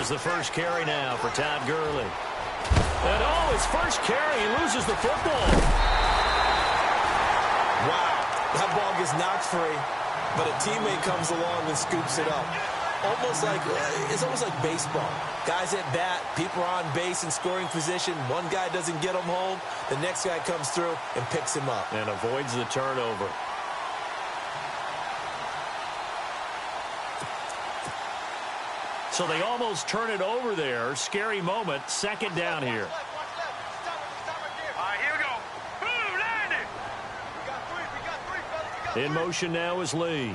is the first carry now for Todd Gurley. And oh, his first carry, he loses the football. Wow, that ball gets knocked free, but a teammate comes along and scoops it up. It's almost like baseball. Guys at bat, people are on base in scoring position. One guy doesn't get him home. The next guy comes through and picks him up. And avoids the turnover. So they almost turn it over there. Scary moment. Second down here. All right, here we go. Boom, landed. In motion now is Lee.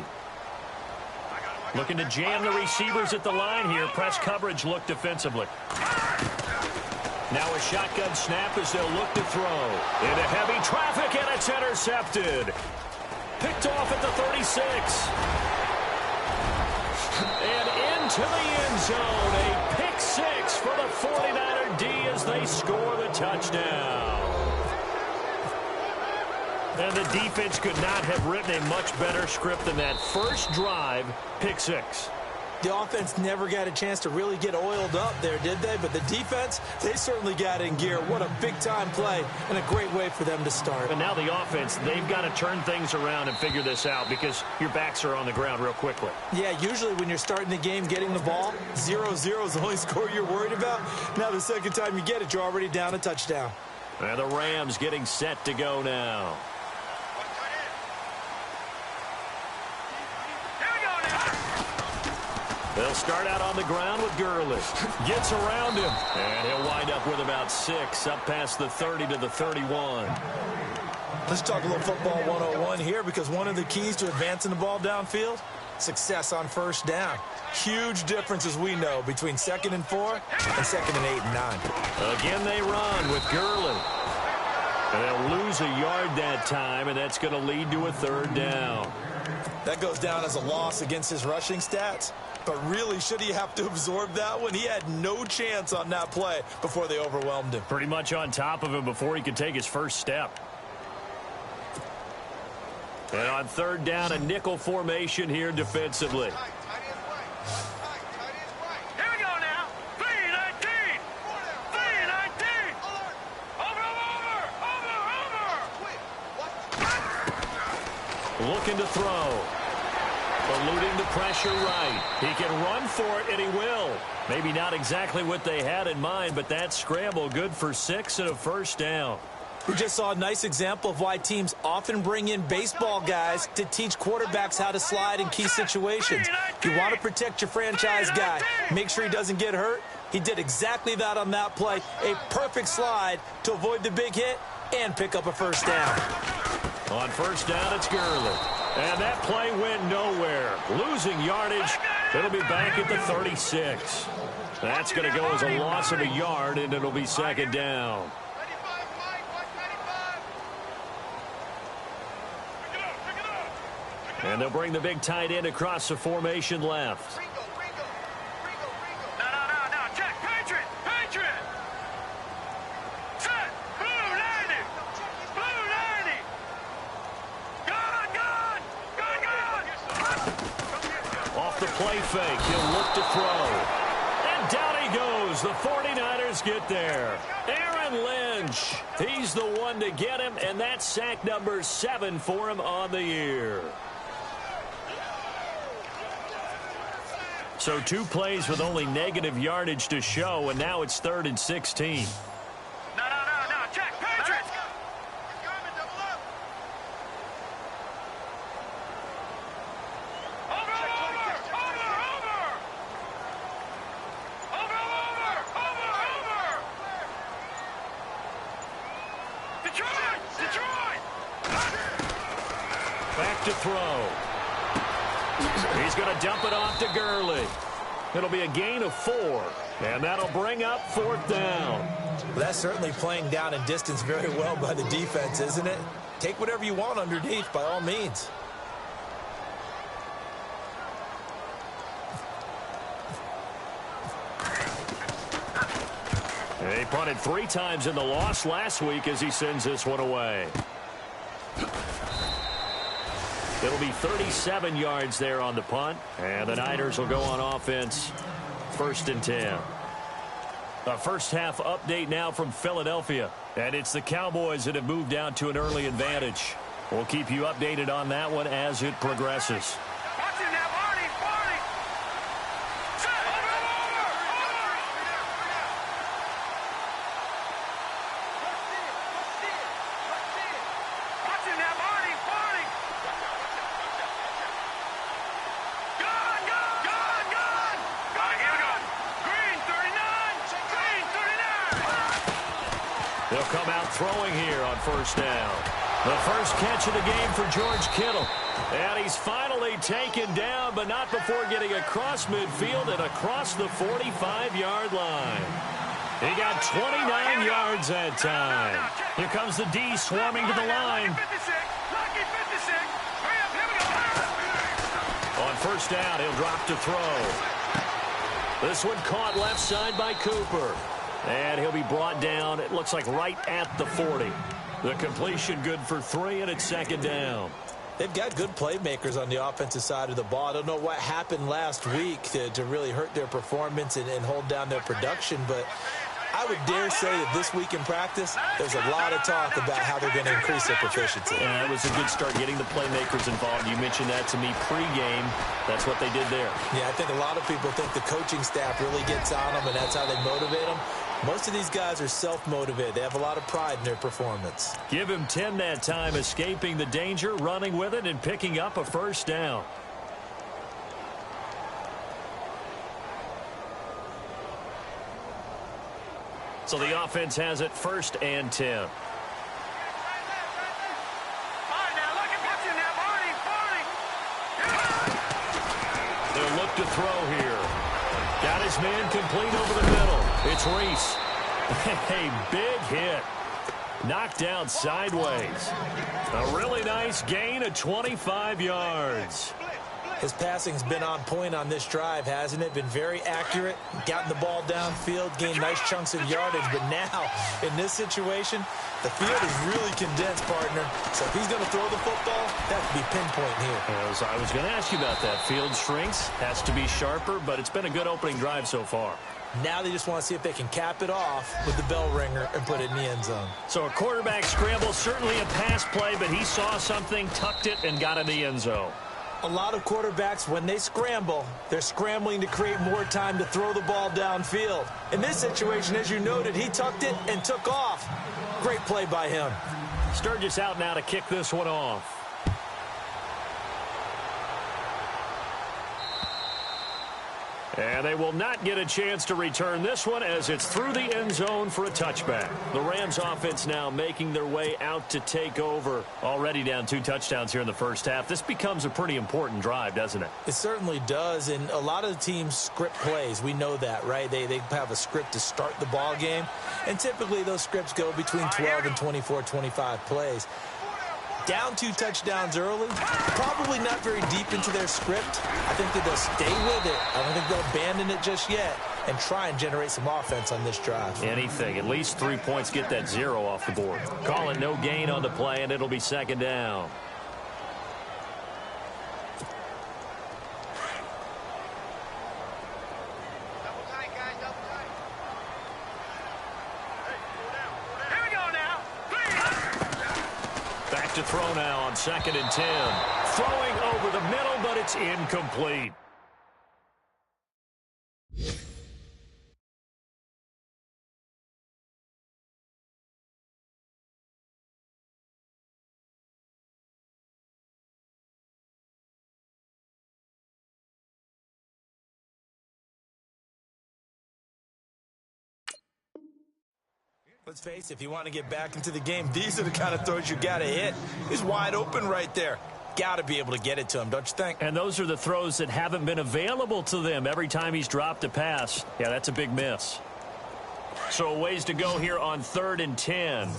Looking to jam the receivers at the line here. Press coverage look defensively. Now a shotgun snap as they'll look to throw. Into heavy traffic, and it's intercepted. Picked off at the 36. And into the end zone. A pick six for the 49er D as they score the touchdown. And the defense could not have written a much better script than that first drive, pick six. The offense never got a chance to really get oiled up there, did they? But the defense, they certainly got in gear. What a big-time play and a great way for them to start. And now the offense, they've got to turn things around and figure this out because your backs are on the ground real quickly. Yeah, usually when you're starting the game getting the ball, 0-0 is the only score you're worried about. Now the second time you get it, you're already down a touchdown. And the Rams getting set to go now. They'll start out on the ground with Gurley. Gets around him. And he'll wind up with about 6, up past the 30 to the 31. Let's talk a little football 101 here, because one of the keys to advancing the ball downfield, success on first down. Huge difference, as we know, between 2nd and 4 and 2nd and 8 and 9. Again they run with Gurley. And they'll lose a yard that time, and that's going to lead to a 3rd down. That goes down as a loss against his rushing stats. But really, should he have to absorb that one? He had no chance on that play before they overwhelmed him. Pretty much on top of him before he could take his first step. And on 3rd down, a nickel formation here defensively. Here we go now. 3-19. 3-19. Over. Looking to throw. Eluding the pressure right. He can run for it, and he will. Maybe not exactly what they had in mind, but that scramble good for 6 and a 1st down. We just saw a nice example of why teams often bring in baseball guys to teach quarterbacks how to slide in key situations. If you want to protect your franchise guy, make sure he doesn't get hurt. He did exactly that on that play. A perfect slide to avoid the big hit and pick up a 1st down. On 1st down, it's Gurley. And that play went nowhere. Losing yardage. It'll be back at the 36. That's going to go as a loss of a yard, and it'll be 2nd down. And they'll bring the big tight end across the formation left. Play fake. He'll look to throw. And down he goes. The 49ers get there. Aaron Lynch. He's the one to get him, and that's sack number 7 for him on the year. So 2 plays with only negative yardage to show, and now it's 3rd and 16. Back to throw. He's going to dump it off to Gurley. It'll be a gain of 4, and that'll bring up 4th down. Well, that's certainly playing down in distance very well by the defense, isn't it? Take whatever you want underneath, by all means. He punted 3 times in the loss last week as he sends this one away. It'll be 37 yards there on the punt, and the Niners will go on offense 1st and 10. A first-half update now from Philadelphia. And it's the Cowboys that have moved down to an early advantage. We'll keep you updated on that one as it progresses. They'll come out throwing here on 1st down. The first catch of the game for George Kittle. And he's finally taken down, but not before getting across midfield and across the 45-yard line. He got 29 yards that time. Here comes the D swarming to the line. On 1st down, he'll drop to throw. This one caught left side by Cooper. And he'll be brought down, it looks like right at the 40. The completion good for 3, and it's 2nd down. They've got good playmakers on the offensive side of the ball. I don't know what happened last week to really hurt their performance and hold down their production, but I would dare say that this week in practice, there's a lot of talk about how they're going to increase their proficiency. Yeah, that was a good start getting the playmakers involved. You mentioned that to me pregame. That's what they did there. Yeah, I think a lot of people think the coaching staff really gets on them, and that's how they motivate them. Most of these guys are self-motivated. They have a lot of pride in their performance. Give him 10 that time, escaping the danger, running with it, and picking up a 1st down. So the offense has it 1st and 10. They'll look to throw here. Got his man complete over the middle. It's Reese. A big hit. Knocked down sideways. A really nice gain of 25 yards. His passing's been on point on this drive, hasn't it? Been very accurate, gotten the ball downfield, gained nice chunks of yardage. But now, in this situation, the field is really condensed, partner. So if he's going to throw the football, that could be pinpoint here. I was going to ask you about that. Field shrinks, has to be sharper, but it's been a good opening drive so far. Now they just want to see if they can cap it off with the bell ringer and put it in the end zone. So a quarterback scramble, certainly a pass play, but he saw something, tucked it, and got in the end zone. A lot of quarterbacks, when they scramble, they're scrambling to create more time to throw the ball downfield. In this situation, as you noted, he tucked it and took off. Great play by him. Sturgis out now to kick this one off. And they will not get a chance to return this one as it's through the end zone for a touchback. The Rams offense now making their way out to take over. Already down 2 touchdowns here in the 1st half. This becomes a pretty important drive, doesn't it? It certainly does, and a lot of the teams script plays. We know that, right? They have a script to start the ball game, and typically those scripts go between 12 and 24, 25 plays. Down 2 touchdowns early, probably not very deep into their script. I think that they'll stay with it. I don't think they'll abandon it just yet and try and generate some offense on this drive. Anything. At least 3 points, get that 0 off the board. Call it no gain on the play, and it'll be 2nd down. To throw now on 2nd and 10. Throwing over the middle, but it's incomplete. Let's face it, if you want to get back into the game, these are the kind of throws you got to hit. He's wide open right there. Got to be able to get it to him, don't you think? And those are the throws that haven't been available to them every time he's dropped a pass. Yeah, that's a big miss. So a ways to go here on 3rd and 10.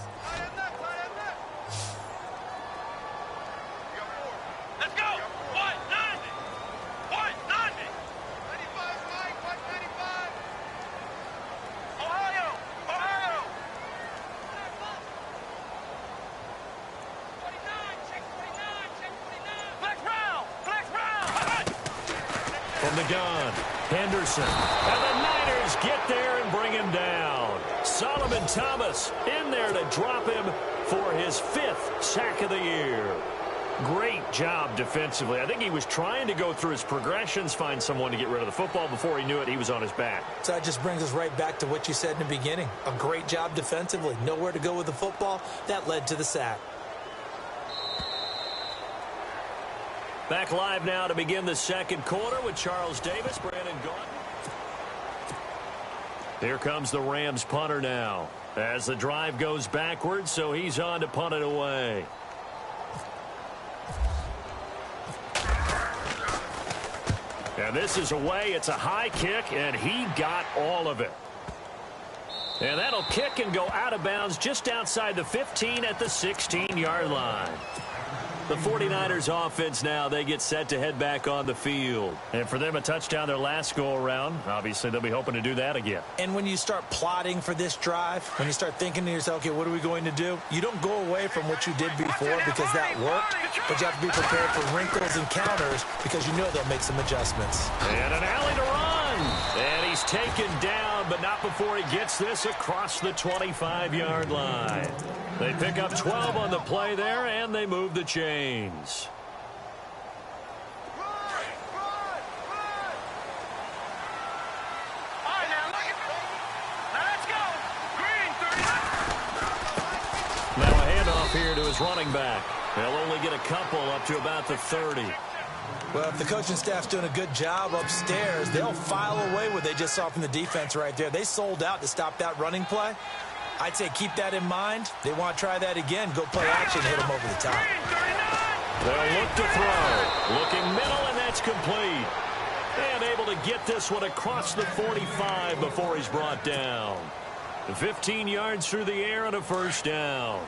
From the gun, Henderson. And the Niners get there and bring him down. Solomon Thomas in there to drop him for his 5th sack of the year. Great job defensively. I think he was trying to go through his progressions, find someone to get rid of the football. Before he knew it, he was on his back. So that just brings us right back to what you said in the beginning. A great job defensively. Nowhere to go with the football. That led to the sack. Back live now to begin the second quarter with Charles Davis, Brandon Gaudin. Here comes the Rams punter now as the drive goes backwards, so he's on to punt it away. And this is away. It's a high kick, and he got all of it. And that'll kick and go out of bounds just outside the 15 at the 16-yard line. The 49ers offense now, they get set to head back on the field. And for them, a touchdown their last go-around. Obviously, they'll be hoping to do that again. And when you start plotting for this drive, when you start thinking to yourself, okay, what are we going to do? You don't go away from what you did before because that worked, but you have to be prepared for wrinkles and counters because you know they'll make some adjustments. And an alley to run. And he's taken down, but not before he gets this across the 25-yard line. They pick up 12 on the play there, and they move the chains. Now a handoff here to his running back. They'll only get a couple up to about the 30. Well, if the coaching staff's doing a good job upstairs, they'll file away what they just saw from the defense right there. They sold out to stop that running play. I'd say keep that in mind. They want to try that again. Go play action, hit them over the top. They'll look to throw. Looking middle, and that's complete. And able to get this one across the 45 before he's brought down. 15 yards through the air and a first down.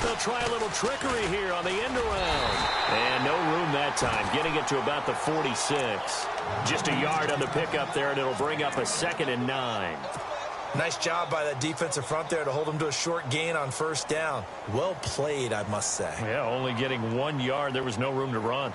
They'll try a little trickery here on the end around. And no room that time, getting it to about the 46. Just a yard on the pickup there, and it'll bring up a 2nd and 9. Nice job by that defensive front there to hold them to a short gain on first down. Well played, I must say. Yeah, only getting 1 yard. There was no room to run.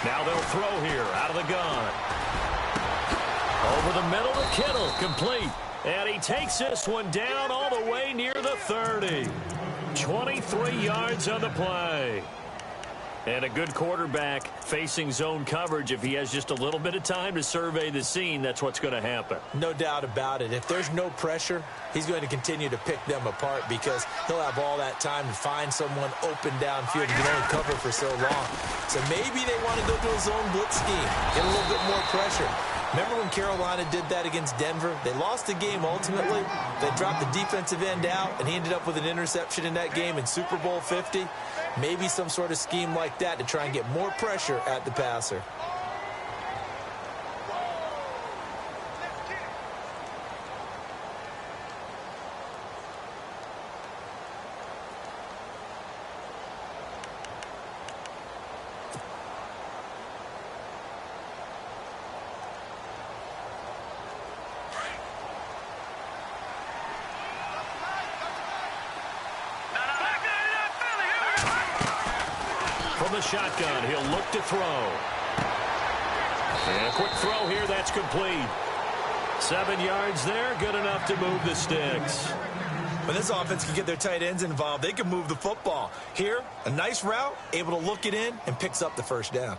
Now they'll throw here out of the gun. Over the middle to Kittle, complete. And he takes this one down all the way near the 30. 23 yards on the play. And a good quarterback facing zone coverage. If he has just a little bit of time to survey the scene, that's what's going to happen. No doubt about it. If there's no pressure, he's going to continue to pick them apart because he'll have all that time to find someone open downfield. He can only cover for so long. So maybe they want to go to a zone blitz scheme, get a little bit more pressure. Remember when Carolina did that against Denver? They lost the game ultimately. They dropped the defensive end out, and he ended up with an interception in that game in Super Bowl 50. Maybe some sort of scheme like that to try and get more pressure at the passer. From the shotgun, he'll look to throw. And a quick throw here, that's complete. 7 yards there, good enough to move the sticks. When this offense can get their tight ends involved, they can move the football. Here, a nice route, able to look it in, and picks up the first down.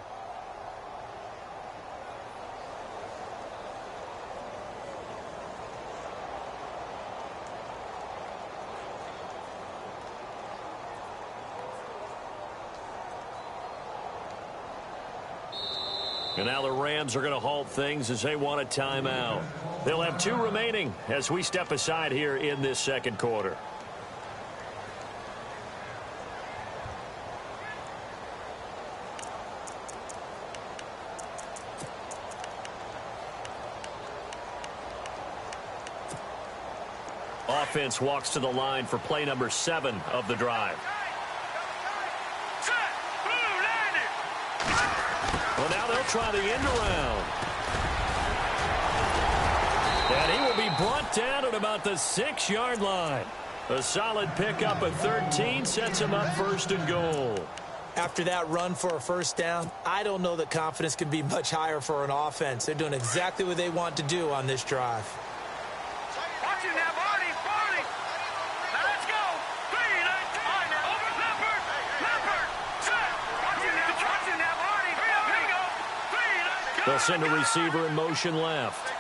And now the Rams are going to halt things as they want a timeout. They'll have 2 remaining as we step aside here in this second quarter. offense walks to the line for play number 7 of the drive. Well, now they'll try the end around. And he will be brought down at about the 6-yard line. A solid pickup at 13 sets him up 1st and goal. After that run for a first down, I don't know that confidence can be much higher for an offense. They're doing exactly what they want to do on this drive. Watch him now, Barney. Now let's go. Watch him now, Barney. They'll send a receiver in motion left.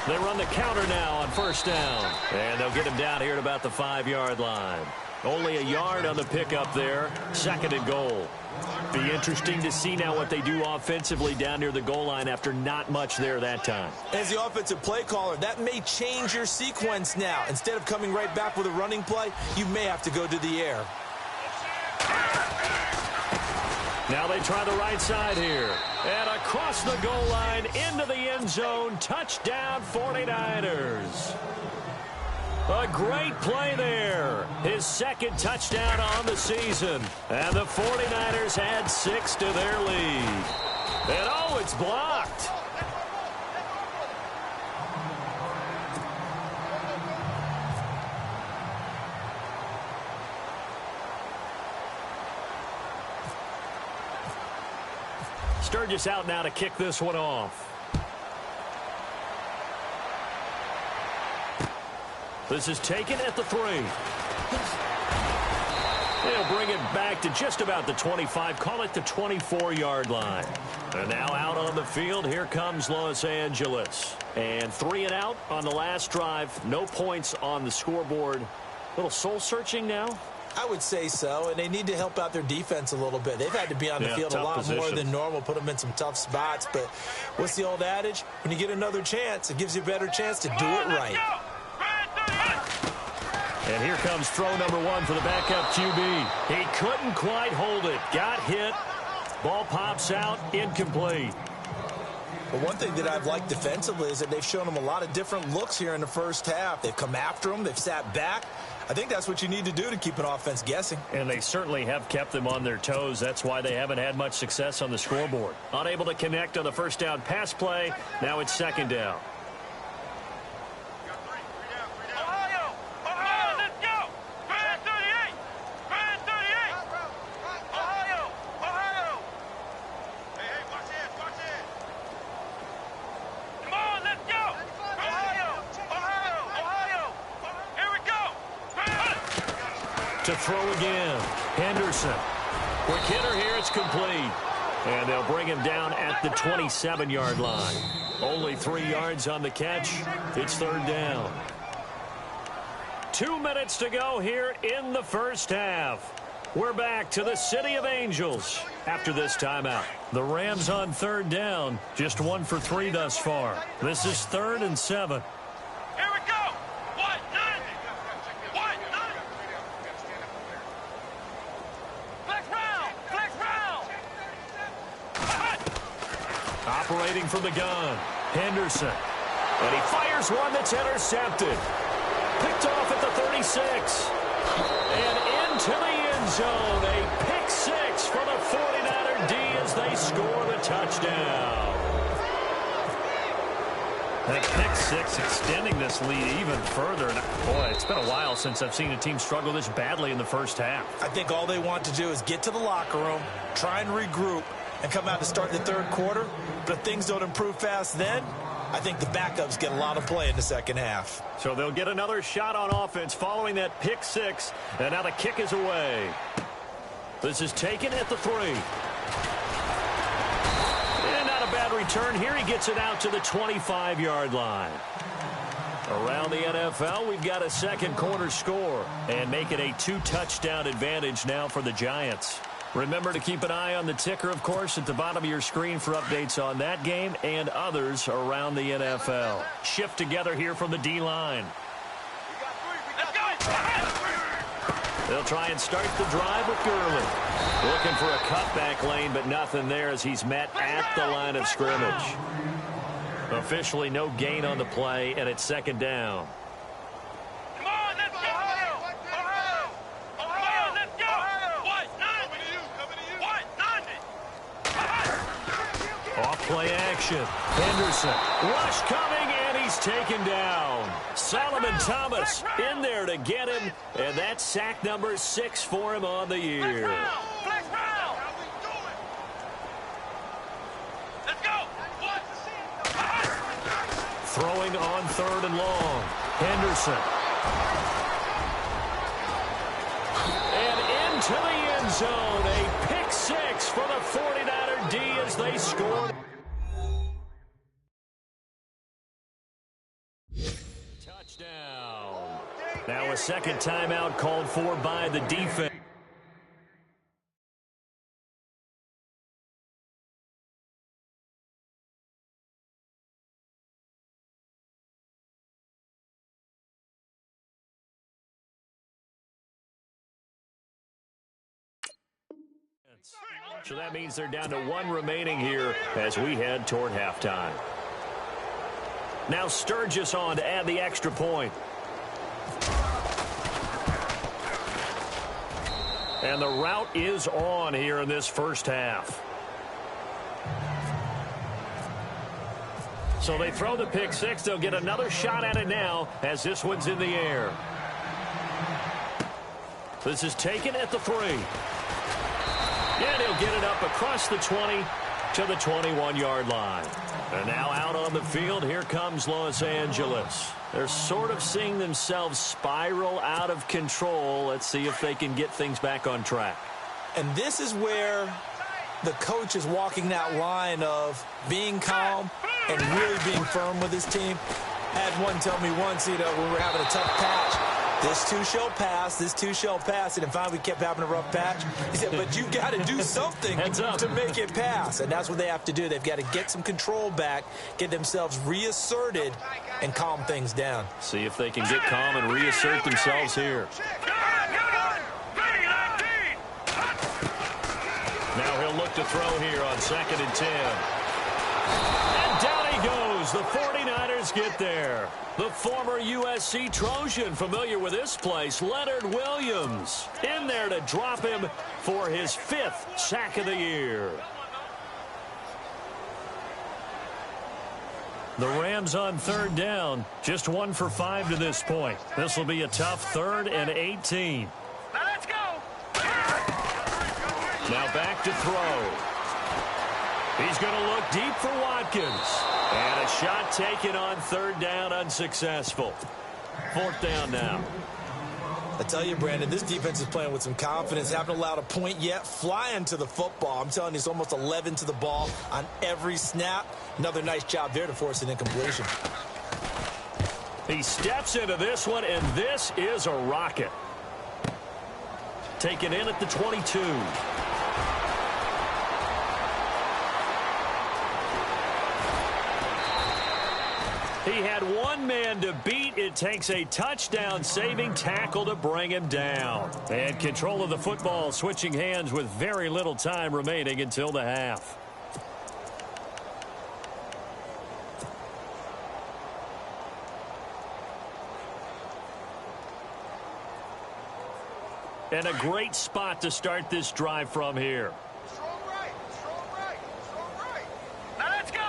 They run the counter now on 1st down. And they'll get him down here at about the 5-yard line. Only a yard on the pickup there. 2nd and goal. Be interesting to see now what they do offensively down near the goal line after not much there that time. As the offensive play caller, that may change your sequence now. Instead of coming right back with a running play, you may have to go to the air. Now they try the right side here. And across the goal line into the end zone. Touchdown 49ers. A great play there. His 2nd touchdown on the season. And the 49ers add 6 to their lead. And oh, it's blocked. Sturgis out now to kick this one off. This is taken at the 3. They'll bring it back to just about the 25. Call it the 24-yard line. And now out on the field, here comes Los Angeles. And 3 and out on the last drive. No points on the scoreboard. A little soul-searching now. I would say so, and they need to help out their defense a little bit. They've had to be on the field a lot more than normal, put them in some tough spots. But what's the old adage? When you get another chance, it gives you a better chance to do it right. And here comes throw number 1 for the backup QB. He couldn't quite hold it. Got hit. Ball pops out. Incomplete. But one thing that I've liked defensively is that they've shown them a lot of different looks here in the first half. They've come after them. They've sat back. I think that's what you need to do to keep an offense guessing. And they certainly have kept them on their toes. That's why they haven't had much success on the scoreboard. Unable to connect on the first down pass play. Now it's 2nd down. To throw again. Henderson. Quick hitter here. It's complete. And they'll bring him down at the 27-yard line. Only 3 yards on the catch. It's 3rd down. 2 minutes to go here in the first half. We're back to the City of Angels after this timeout. The Rams on 3rd down. Just 1 for 3 thus far. This is 3rd and 7. Here we go. Operating from the gun, Henderson. And he fires one that's intercepted. Picked off at the 36. And into the end zone. A pick 6 for the 49er D as they score the touchdown. I think pick 6 extending this lead even further. And boy, it's been a while since I've seen a team struggle this badly in the first half. I think all they want to do is get to the locker room, try and regroup, and come out to start the 3rd quarter. But if things don't improve fast then, I think the backups get a lot of play in the second half. So they'll get another shot on offense following that pick 6. And now the kick is away. This is taken at the 3. And not a bad return here. He gets it out to the 25-yard line. Around the NFL, we've got a 2nd quarter score. And make it a 2-touchdown advantage now for the Giants. Remember to keep an eye on the ticker, of course, at the bottom of your screen for updates on that game and others around the NFL. Shift together here from the D-line. They'll try and start the drive with Gurley. Looking for a cutback lane, but nothing there as he's met at the line of scrimmage. Officially no gain on the play, and it's second down. Come on, let's go! Ohio! Ohio, let's go! What? Off play action. Henderson. Rush coming, and he's taken down. Solomon Thomas in there to get him, and that's sack number 6 for him on the year. Flex round! Let's go! Throwing on 3rd and long. Henderson. And into the end zone. A pick 6 for the 49er D as they score. Touchdown. Now a second timeout called for by the defense. So that means they're down to 1 remaining here as we head toward halftime. Now Sturgis on to add the extra point. And the route is on here in this first half. So they throw the pick 6. They'll get another shot at it now as this one's in the air. This is taken at the 3. And he'll get it up across the 20 to the 21-yard line. And now out on the field, here comes Los Angeles. They're sort of seeing themselves spiral out of control. Let's see if they can get things back on track. And this is where the coach is walking that line of being calm and really being firm with his team. I had one tell me once, when we were having a tough patch, this too shall pass, this too shall pass. And finally we kept having a rough patch. He said, but you got to do something to make it pass. And that's what they have to do. They've got to get some control back, get themselves reasserted, and calm things down. See if they can get calm and reassert themselves here. Now he'll look to throw here on 2nd and 10. And down he goes. The 49ers get there. The former USC Trojan, familiar with this place, Leonard Williams, in there to drop him for his 5th sack of the year. The Rams on 3rd down, just 1 for 5 to this point. This will be a tough 3rd and 18. Now let's go! Now back to throw. He's going to look deep for Watkins. And a shot taken on 3rd down, unsuccessful. 4th down now. I tell you, Brandon, this defense is playing with some confidence. Haven't allowed a point yet. Flying to the football. I'm telling you, it's almost 11 to the ball on every snap. Another nice job there to force an incompletion. He steps into this one, and this is a rocket. Taken in at the 22. He had one man to beat. It takes a touchdown-saving tackle to bring him down. And control of the football switching hands with very little time remaining until the half. And a great spot to start this drive from here. Strong right, strong right, strong right. Now let's go!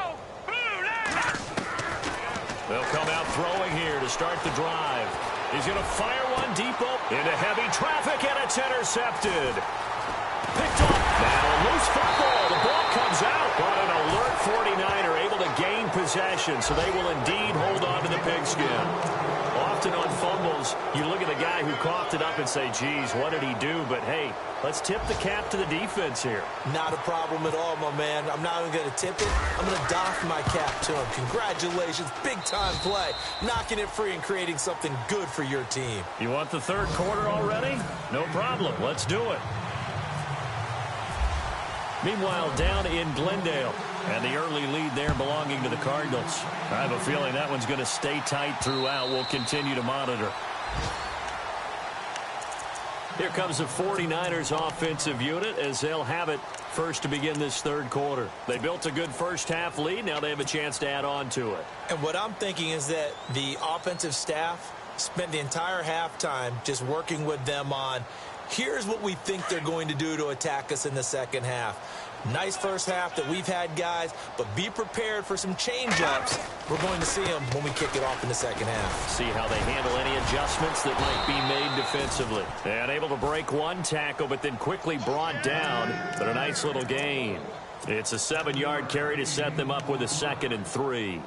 They'll come out throwing here to start the drive. He's going to fire one deep into heavy traffic, and it's intercepted. Picked up. Now a loose football. The ball comes out. But an alert 49er able to gain possession, so they will indeed hold on to the pigskin. Often on fumbles, you look at the guy who coughed it up and say, geez, what did he do? But, hey, let's tip the cap to the defense here. Not a problem at all, my man. I'm not even going to tip it. I'm going to doff my cap to him. Congratulations. Big-time play. Knocking it free and creating something good for your team. You want the 3rd quarter already? No problem. Let's do it. Meanwhile, down in Glendale, and the early lead there belonging to the Cardinals. I have a feeling that one's going to stay tight throughout. We'll continue to monitor. Here comes the 49ers offensive unit as they'll have it first to begin this third quarter. They built a good first-half lead. Now they have a chance to add on to it. And what I'm thinking is that the offensive staff spent the entire halftime just working with them on, here's what we think they're going to do to attack us in the second half. Nice first half that we've had, guys, but be prepared for some change-ups. We're going to see them when we kick it off in the second half. See how they handle any adjustments that might be made defensively. And able to break one tackle, but then quickly brought down. But a nice little gain. It's a 7-yard carry to set them up with a 2nd and 3.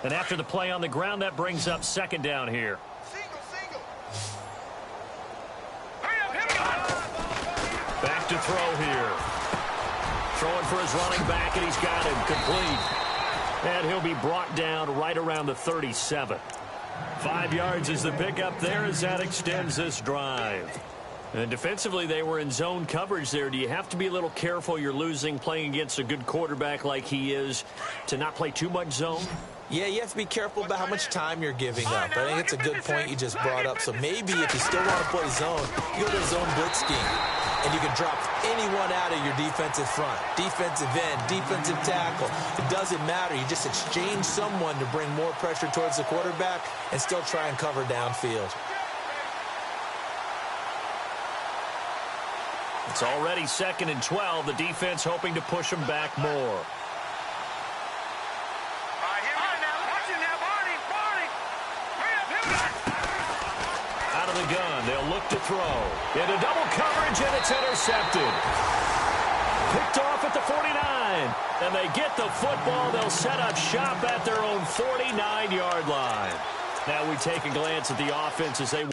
And after the play on the ground, that brings up 2nd down here. Back to throw here. Throwing for his running back, and he's got him complete. And he'll be brought down right around the 37. 5 yards is the pickup there as that extends this drive. And defensively, they were in zone coverage there. Do you have to be a little careful? You're losing playing against a good quarterback like he is to not play too much zone? Yeah, you have to be careful about how much time you're giving up. I think it's a good point you just brought up. So maybe if you still want to play zone, you go to a zone blitz scheme. And you can drop anyone out of your defensive front. Defensive end, defensive tackle. It doesn't matter. You just exchange someone to bring more pressure towards the quarterback and still try and cover downfield. It's already 2nd and 12. The defense hoping to push them back more. Out of the gun, they'll look to throw. Into double coverage, and it's intercepted. Picked off at the 49. And they get the football. They'll set up shop at their own 49-yard line. Now we take a glance at the offense as they...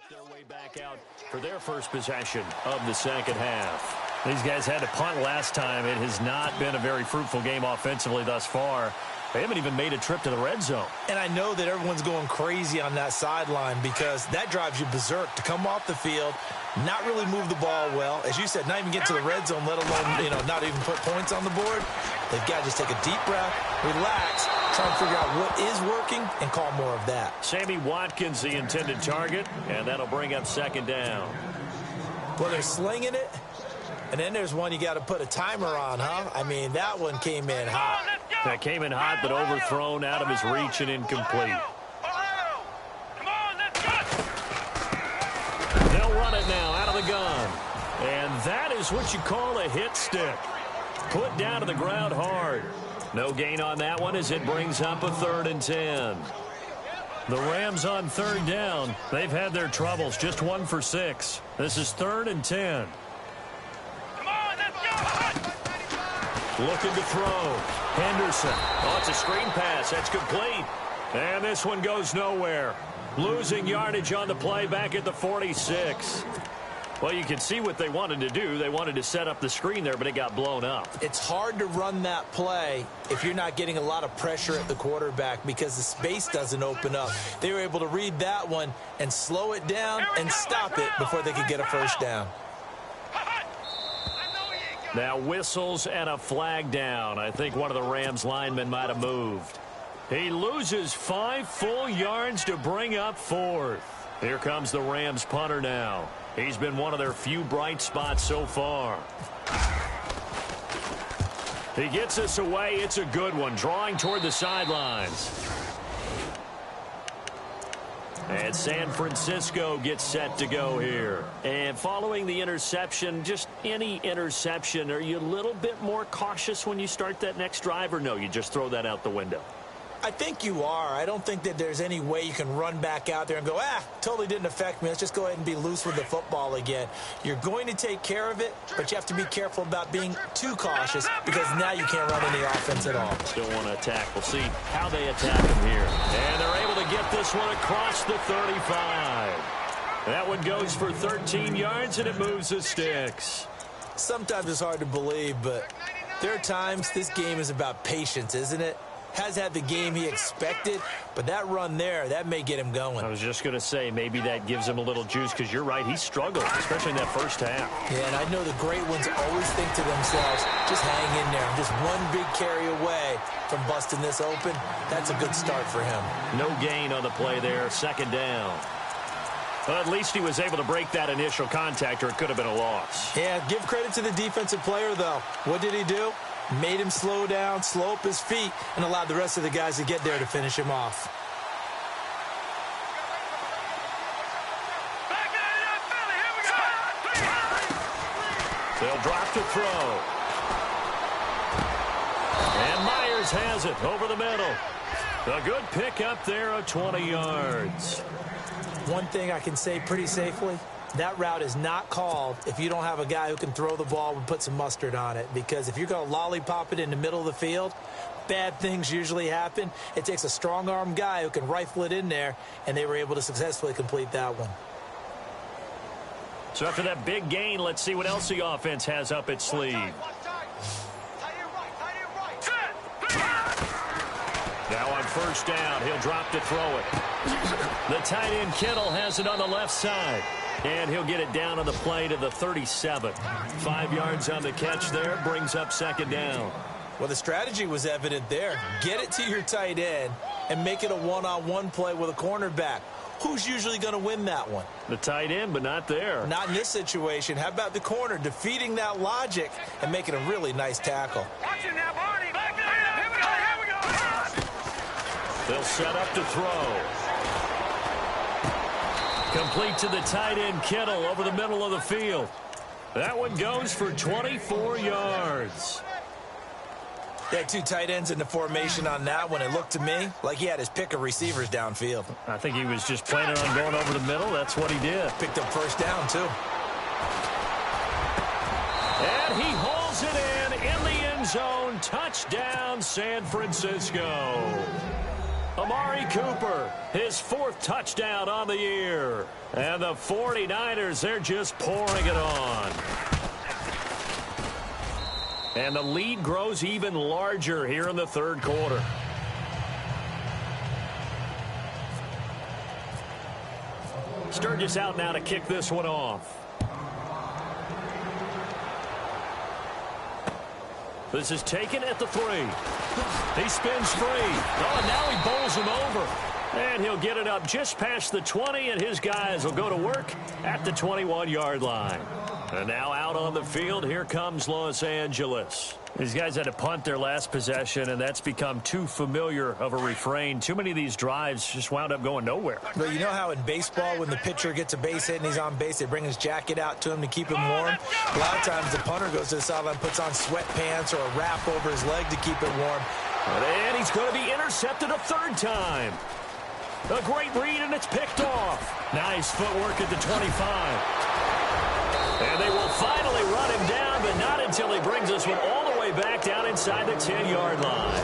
their way back out for their first possession of the second half. These guys had to punt last time. It has not been a very fruitful game offensively thus far. They haven't even made a trip to the red zone. And I know that everyone's going crazy on that sideline because that drives you berserk to come off the field, not really move the ball well. As you said, not even get to the red zone, let alone, not even put points on the board. They've got to just take a deep breath, relax, try and figure out what is working and call more of that. Sammy Watkins, the intended target, and that'll bring up 2nd down. Well, they're slinging it, and then there's one you got to put a timer on, huh? I mean, that one came in hot. That came in hot, but overthrown out of his reach and incomplete. They'll run it now out of the gun. And that is what you call a hit stick. Put down to the ground hard. No gain on that one as it brings up a 3rd and 10. The Rams on 3rd down. They've had their troubles. Just 1 for 6. This is 3rd and 10. Looking to throw. Henderson. Oh, it's a screen pass. That's complete. And this one goes nowhere. Losing yardage on the play back at the 46. Well, you can see what they wanted to do. They wanted to set up the screen there, but it got blown up. It's hard to run that play if you're not getting a lot of pressure at the quarterback because the space doesn't open up. They were able to read that one and slow it down and stop it before they could get a first down. Now whistles and a flag down. I think one of the Rams linemen might have moved. He loses 5 full yards to bring up 4th. Here comes the Rams punter now. He's been one of their few bright spots so far. He gets us away. It's a good one. Drawing toward the sidelines. And San Francisco gets set to go here. And following the interception, just any interception, are you a little bit more cautious when you start that next drive, or no, you just throw that out the window? I think you are. I don't think that there's any way you can run back out there and go, totally didn't affect me. Let's just go ahead and be loose with the football again. You're going to take care of it, but you have to be careful about being too cautious because now you can't run any offense at all. Still want to attack. We'll see how they attack him here. And they're able to get this one across the 35. That one goes for 13 yards, and it moves the sticks. Sometimes it's hard to believe, but there are times this game is about patience, isn't it? Has had the game he expected, but that run there, that may get him going. I was just going to say, maybe that gives him a little juice, because you're right, he struggled, especially in that first half. Yeah, and I know the great ones always think to themselves, just hang in there. I'm just one big carry away from busting this open. That's a good start for him. No gain on the play there, second down. But at least he was able to break that initial contact, or it could have been a loss. Yeah, give credit to the defensive player, though. What did he do? Made him slow down, slow up his feet, and allowed the rest of the guys to get there to finish him off. They'll drop to throw. And Myers has it over the middle. A good pick up there of 20 yards. One thing I can say pretty safely, that route is not called if you don't have a guy who can throw the ball and put some mustard on it. Because if you're going to lollipop it in the middle of the field, bad things usually happen. It takes a strong-arm guy who can rifle it in there, and they were able to successfully complete that one. So after that big gain, let's see what else the offense has up its sleeve. Now on first down, he'll drop to throw it. The tight end Kittle has it on the left side. And he'll get it down on the play to the 37. 5 yards on the catch there, brings up second down. Well, the strategy was evident there. Get it to your tight end and make it a one-on-one play with a cornerback. Who's usually going to win that one? The tight end, but not there. Not in this situation. How about the corner defeating that logic and making a really nice tackle? Watching that, Barney. Back there. Here we go. They'll set up to throw. Complete to the tight end Kittle over the middle of the field. That one goes for 24 yards. They had two tight ends in the formation on that one. It looked to me like he had his pick of receivers downfield. I think he was just planning on going over the middle. That's what he did. Picked up first down, too. And he hauls it in the end zone. Touchdown, San Francisco. Amari Cooper, his fourth touchdown on the year. And the 49ers, they're just pouring it on. And the lead grows even larger here in the third quarter. Sturgis out now to kick this one off. This is taken at the 3. He spins free. Oh, and now he bowls him over. And he'll get it up just past the 20, and his guys will go to work at the 21-yard line. And now out on the field, here comes Los Angeles. These guys had to punt their last possession, and that's become too familiar of a refrain. Too many of these drives just wound up going nowhere. But you know how in baseball, when the pitcher gets a base hit and he's on base, they bring his jacket out to him to keep him warm? A lot of times the punter goes to the sideline, puts on sweatpants or a wrap over his leg to keep it warm. And he's going to be intercepted a third time. A great read, and it's picked off. Nice footwork at the 25. And they will finally run him down, but not until he brings this one all the way back down inside the 10-yard line.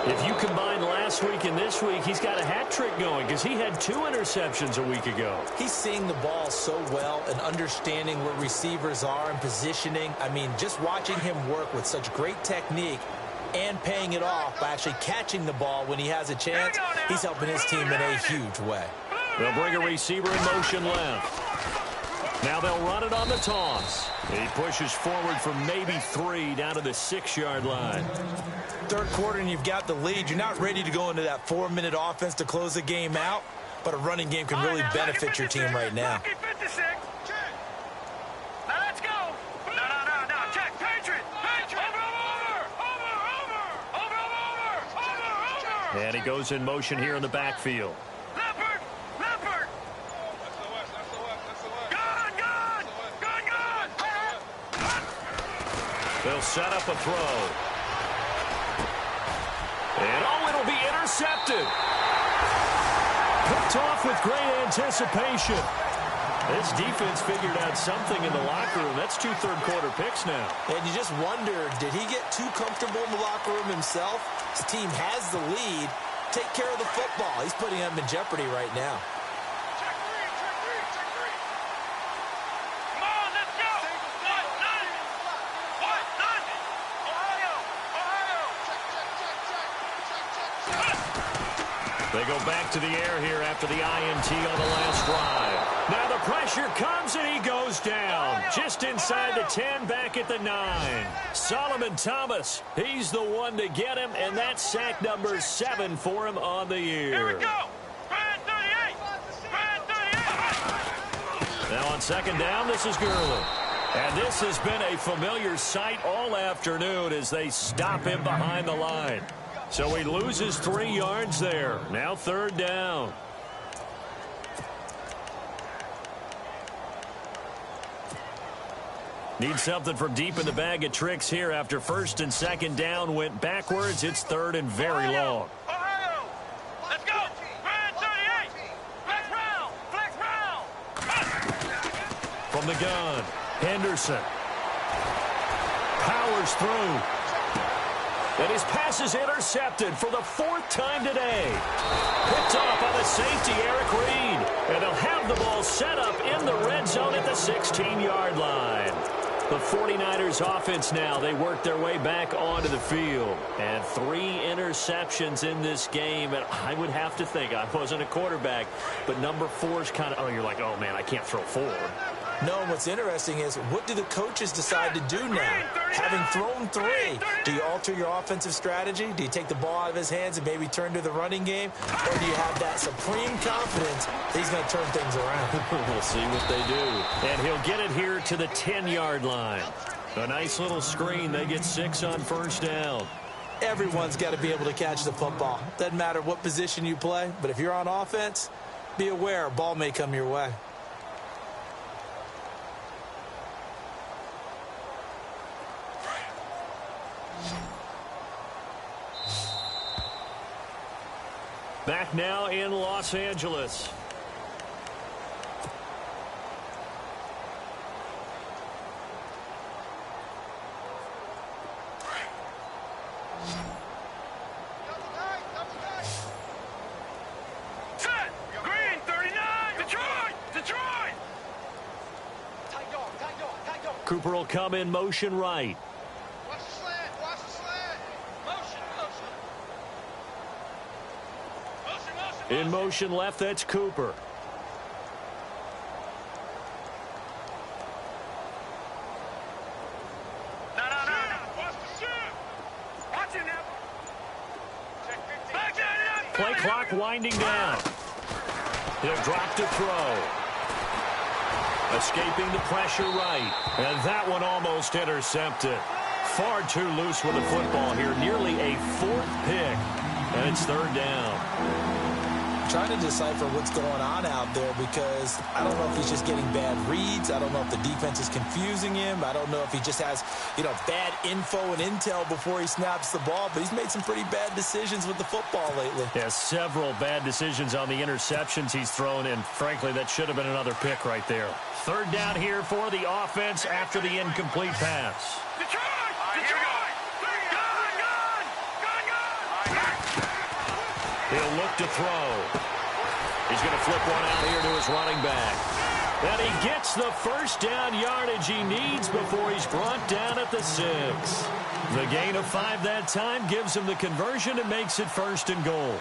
If you combine last week and this week, he's got a hat trick going because he had 2 interceptions a week ago. He's seeing the ball so well and understanding where receivers are and positioning. I mean, just watching him work with such great technique and paying it off by actually catching the ball when he has a chance, he's helping his team in a huge way. They'll bring a receiver in motion left. Now they'll run it on the toss. He pushes forward from maybe 3 down to the 6-yard line. Third quarter and you've got the lead. You're not ready to go into that 4-minute offense to close the game out, but a running game can really benefit your team right now. Now let's go. No. Check. Patriot. Over. And he goes in motion here in the backfield. Leopard. Gun. They'll set up a throw. And it'll be intercepted. Picked off with great anticipation. This defense figured out something in the locker room. That's 2 third-quarter picks now. And you just wonder, did he get too comfortable in the locker room himself? His team has the lead. Take care of the football. He's putting them in jeopardy right now. Check three. Come on, let's go. What, none? Ohio. Check. They go back to the air here after the INT on the last drive. Now the pressure comes and he goes down. Just inside the 10, back at the 9. Solomon Thomas, he's the one to get him, and that's sack number 7 for him on the year. Here we go. Brand 38. Now on second down, this is Gurley. And this has been a familiar sight all afternoon as they stop him behind the line. So he loses 3 yards there. Now third down. Need something from deep in the bag of tricks here after first and second down went backwards. It's third and very long. Ohio. Let's go. Brand 38. Flex round. From the gun, Henderson powers through. And his pass is intercepted for the 4th time today. Picked off by the safety, Eric Reed. And they'll have the ball set up in the red zone at the 16-yard line. The 49ers offense now, they work their way back onto the field. And 3 interceptions in this game. And I would have to think, I wasn't a quarterback, but number 4 is kind of, you're like, oh, man, I can't throw 4. No, what's interesting is, what do the coaches decide to do now? Having thrown 3, do you alter your offensive strategy? Do you take the ball out of his hands and maybe turn to the running game? Or do you have that supreme confidence that he's going to turn things around? We'll see what they do. And he'll get it here to the 10-yard line. A nice little screen. They get 6 on first down. Everyone's got to be able to catch the football. Doesn't matter what position you play, but if you're on offense, be aware a ball may come your way. Back now in Los Angeles. Set. Green 39. Detroit. Cooper will come in motion right. Watch the slant. Motion. In motion left, that's Cooper. No. Watch the shoot. Watch it now. Back down. Play clock winding down. He'll drop to throw. Escaping the pressure right. And that one almost intercepted. Far too loose with the football here. Nearly a 4th pick. And it's third down. Trying to decipher what's going on out there, because I don't know if he's just getting bad reads. I don't know if the defense is confusing him. I don't know if he just has, bad info and intel before he snaps the ball. But he's made some pretty bad decisions with the football lately. Yeah, several bad decisions on the interceptions he's thrown, and frankly, that should have been another pick right there. Third down here for the offense after the incomplete pass. Detroit. He'll look to throw. He's going to flip one out here to his running back. And he gets the first down yardage he needs before he's brought down at the 6. The gain of 5 that time gives him the conversion and makes it first and goal.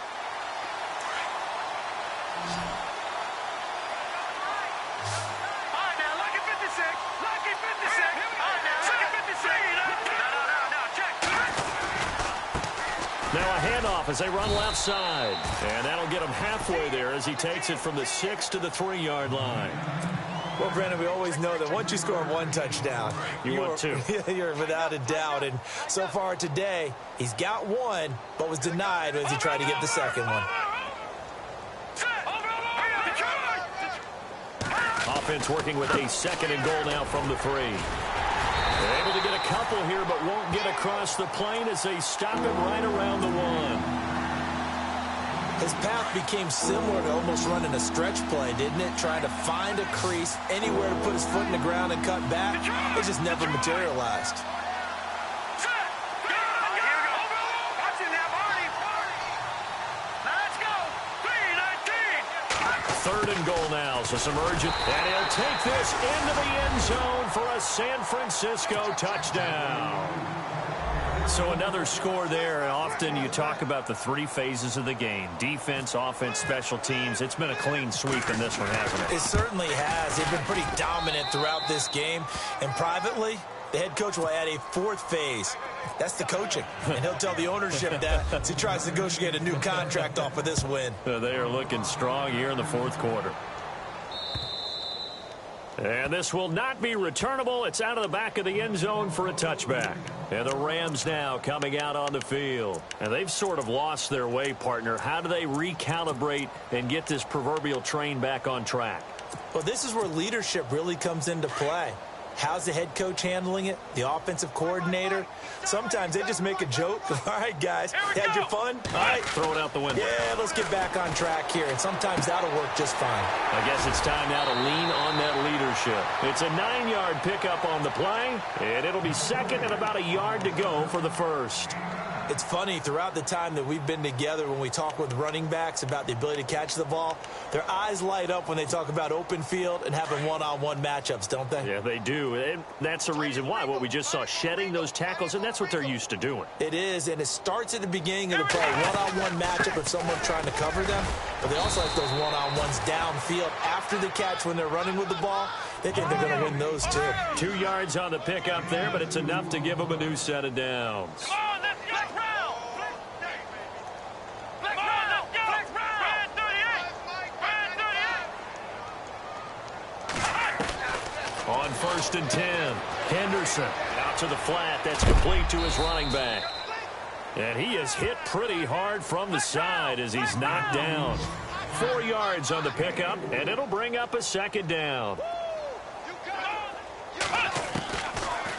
Now a handoff as they run left side. And that'll get him halfway there as he takes it from the 6 to the 3-yard line. Well, Brandon, we always know that once you score 1 touchdown, you want 2. You're without a doubt. And so far today, he's got 1, but was denied as he tried to get the second one. Offense working with a 2nd and goal now from the 3. They're able to get a couple here, but won't get across the plane as they stop him right around the 1. His path became similar to almost running a stretch play, didn't it? Trying to find a crease, anywhere to put his foot in the ground and cut back. It just never materialized. Third and goal now, so some urgent. And he'll take this into the end zone for a San Francisco touchdown. So another score there, and often you talk about the three phases of the game. Defense, offense, special teams. It's been a clean sweep in this one, hasn't it? It certainly has. They've been pretty dominant throughout this game. And privately, the head coach will add a fourth phase. That's the coaching. And he'll tell the ownership that as he tries to negotiate a new contract off of this win. They are looking strong here in the fourth quarter. And this will not be returnable. It's out of the back of the end zone for a touchback. And the Rams now coming out on the field. And they've sort of lost their way, partner. How do they recalibrate and get this proverbial train back on track? Well, this is where leadership really comes into play. How's the head coach handling it? The offensive coordinator? Sometimes they just make a joke. All right, guys, had your fun? All right. Throw it out the window. Yeah, let's get back on track here. And sometimes that'll work just fine. I guess it's time now to lean on that leadership. It's a 9-yard pickup on the play, and it'll be second and about a yard to go for the first. It's funny, throughout the time that we've been together, when we talk with running backs about the ability to catch the ball, their eyes light up when they talk about open field and having one-on-one matchups, don't they? Yeah, they do. And that's the reason why. What we just saw, shedding those tackles, and that's what they're used to doing. It is, and it starts at the beginning of the play. One-on-one matchup if someone's trying to cover them, but they also like those one-on-ones downfield after the catch when they're running with the ball. They think they're going to win those, too. 2 yards on the pickup there, but it's enough to give them a new set of downs. On 1st and 10, Henderson out to the flat. That's complete to his running back. And he is hit pretty hard from the side as he's knocked down. 4 yards on the pickup, and it'll bring up a second down.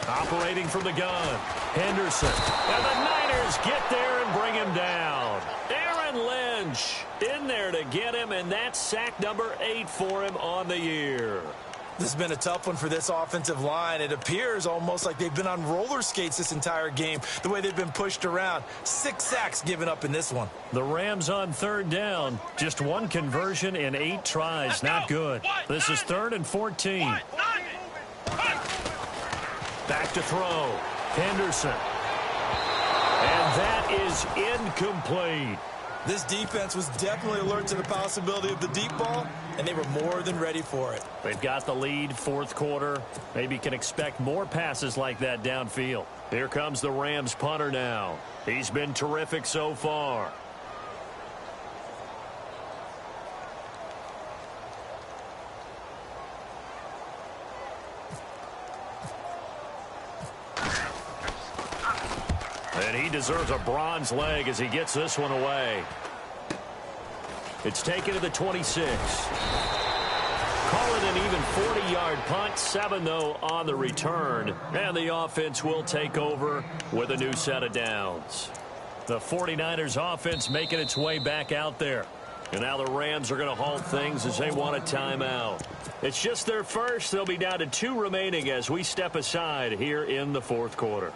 Operating from the gun, Henderson. And the Niners get there and bring him down. Aaron Lynch in there to get him, and that's sack number 8 for him on the year. This has been a tough one for this offensive line. It appears almost like they've been on roller skates this entire game, the way they've been pushed around. 6 sacks given up in this one. The Rams on 3rd down. Just 1 conversion in 8 tries. Not good. This is 3rd and 14. Back to throw. Henderson. And that is incomplete. This defense was definitely alert to the possibility of the deep ball, and they were more than ready for it. They've got the lead, 4th quarter. Maybe can expect more passes like that downfield. Here comes the Rams punter now. He's been terrific so far. And he deserves a bronze leg as he gets this one away. It's taken to the 26. Call it an even 40-yard punt. 7, though, on the return. And the offense will take over with a new set of downs. The 49ers offense making its way back out there. And now the Rams are going to halt things as they want a timeout. It's just their first. They'll be down to 2 remaining as we step aside here in the 4th quarter.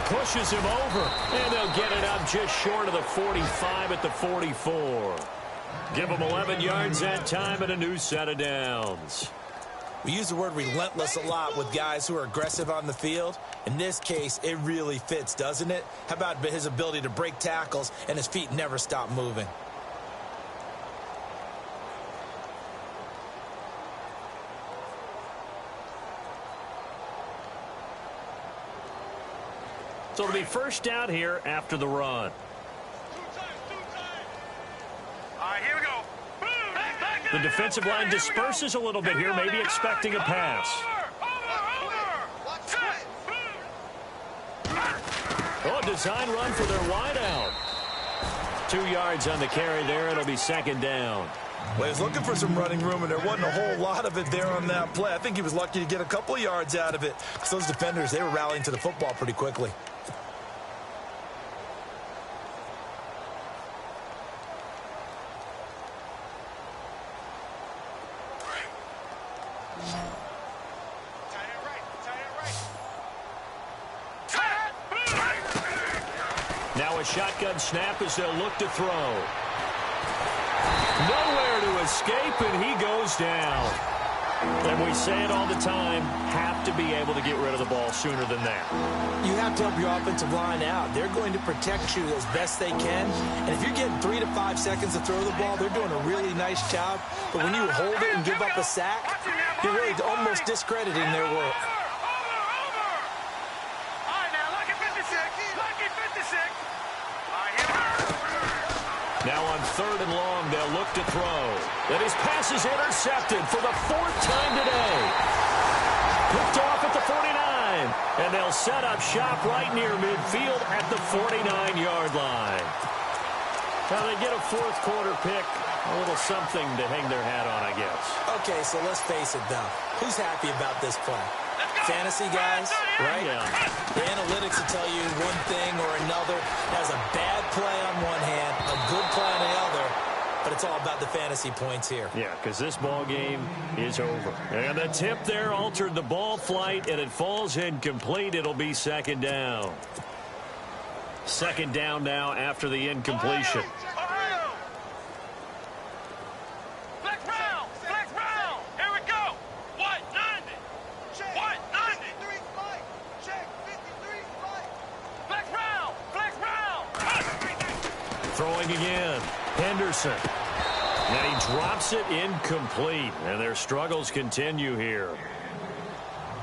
Pushes him over, and they'll get it up just short of the 45 at the 44. Give them 11 yards that time and a new set of downs. We use the word relentless a lot with guys who are aggressive on the field. In this case, it really fits, doesn't it? How about his ability to break tackles and his feet never stop moving? So it'll be first down here after the run. All right, here we go. The defensive line disperses a little bit here, maybe expecting a pass. Oh, a design run for their wideout. 2 yards on the carry there. It'll be second down. Well, he was looking for some running room, and there wasn't a whole lot of it there on that play. I think he was lucky to get a couple of yards out of it because those defenders, they were rallying to the football pretty quickly. Now a shotgun snap as they'll look to throw. Nowhere to escape, and he goes down. And we say it all the time, have to be able to get rid of the ball sooner than that. You have to help your offensive line out. They're going to protect you as best they can. And if you're getting 3 to 5 seconds to throw the ball, they're doing a really nice job. But when you hold it and give up a sack, you're really almost discrediting their work. Now on 3rd and long, they'll look to throw. And his pass is intercepted for the 4th time today. Picked off at the 49. And they'll set up shop right near midfield at the 49-yard line. Now they get a 4th quarter pick. A little something to hang their hat on, I guess. Okay, so let's face it, though. Who's happy about this play? Fantasy guys, right? Yeah. The analytics will tell you one thing or another. Has a bad play on one hand, a good play on the other, but it's all about the fantasy points here. Yeah, because this ball game is over. And the tip there altered the ball flight, and it falls incomplete. It'll be second down. Second down now after the incompletion. Throwing again, Henderson. And he drops it incomplete. And their struggles continue here.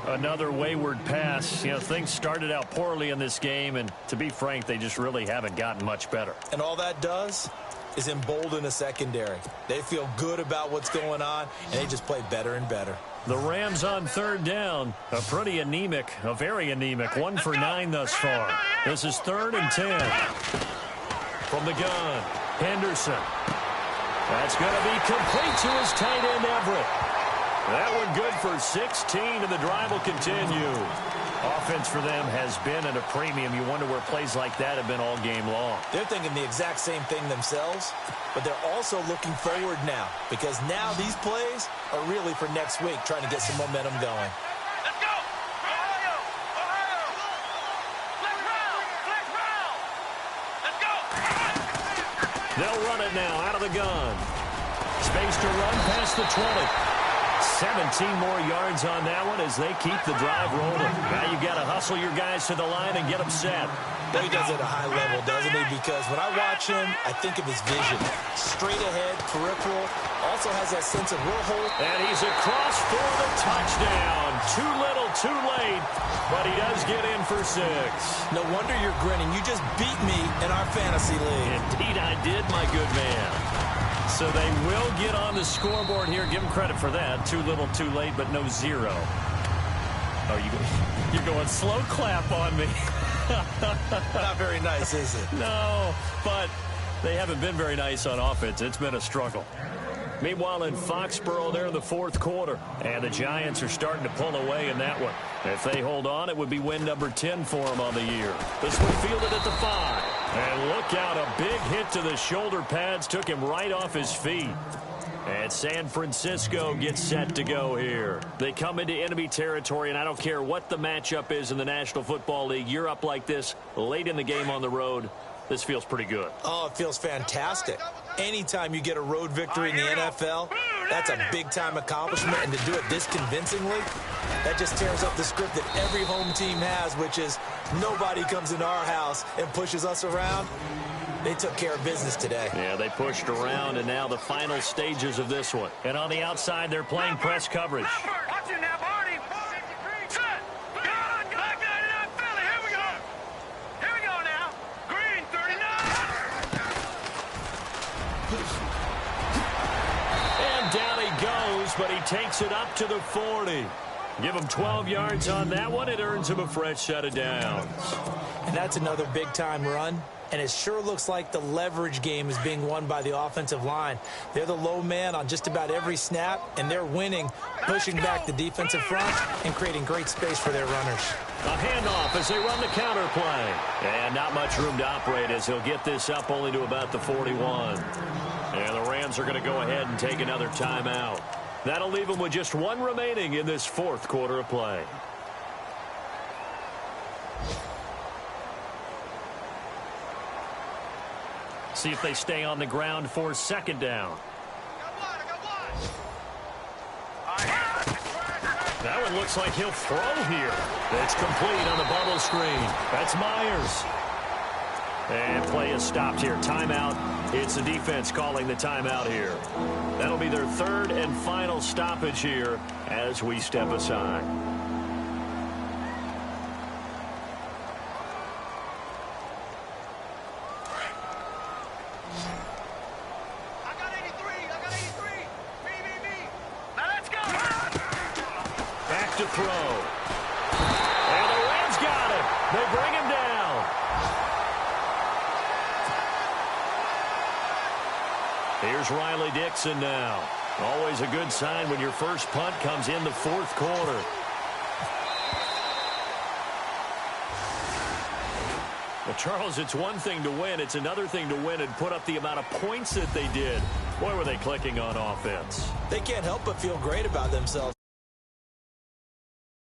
Another wayward pass. You know, things started out poorly in this game, and to be frank, they just really haven't gotten much better. And all that does is embolden the secondary. They feel good about what's going on, and they just play better and better. The Rams on 3rd down. A pretty anemic, a very anemic 1 for 9 thus far. This is 3rd and 10. From the gun, Henderson. That's going to be complete to his tight end, Everett. That one good for 16, and the drive will continue. Offense for them has been at a premium. You wonder where plays like that have been all game long. They're thinking the exact same thing themselves, but they're also looking forward now because now these plays are really for next week, trying to get some momentum going. They'll run it now out of the gun. Space to run past the 20. 17 more yards on that one as they keep the drive rolling. Now you've got to hustle your guys to the line and get them set. Well, he does it at a high level, doesn't he? Because when I watch him, I think of his vision. Straight ahead, peripheral, also has that sense of we'll hold. And he's across for the touchdown. Too little, too late, but he does get in for 6. No wonder you're grinning. You just beat me in our fantasy league. Indeed I did, my good man. So they will get on the scoreboard here. Give them credit for that. Too little, too late, but no 0. Oh, you're going slow clap on me. Not very nice, is it? No, but they haven't been very nice on offense. It's been a struggle. Meanwhile, in Foxborough, they're in the 4th quarter, and the Giants are starting to pull away in that one. If they hold on, it would be win number 10 for them on the year. This one fielded at the 5. And look out, a big hit to the shoulder pads took him right off his feet. And San Francisco gets set to go here. They come into enemy territory, and I don't care what the matchup is in the National Football League. You're up like this late in the game on the road. This feels pretty good. Oh, it feels fantastic. Anytime you get a road victory in the NFL, that's a big-time accomplishment. And to do it this convincingly, that just tears up the script that every home team has, which is nobody comes into our house and pushes us around. They took care of business today. Yeah, they pushed around, and now the final stages of this one. And on the outside, they're playing press coverage. Watch it now, Barney. Set. Here we go. Here we go now. Green, 39. And down he goes, but he takes it up to the 40. Give him 12 yards on that one. It earns him a fresh set of downs. And that's another big-time run. and it sure looks like the leverage game is being won by the offensive line. They're the low man on just about every snap, and they're winning, pushing back the defensive front and creating great space for their runners. A handoff as they run the counter play. And not much room to operate as he'll get this up only to about the 41. And the Rams are going to go ahead and take another timeout. That'll leave them with just one remaining in this fourth quarter of play. See if they stay on the ground for second down. That one looks like he'll throw here. It's complete on the bubble screen. That's Myers. And play is stopped here. Timeout. It's the defense calling the timeout here. That'll be their third and final stoppage here as we step aside. To throw. And the Rams got him. They bring him down. Here's Riley Dixon now. Always a good sign when your first punt comes in the fourth quarter. Well, Charles, it's one thing to win. It's another thing to win and put up the amount of points that they did. Boy, were they clicking on offense. They can't help but feel great about themselves.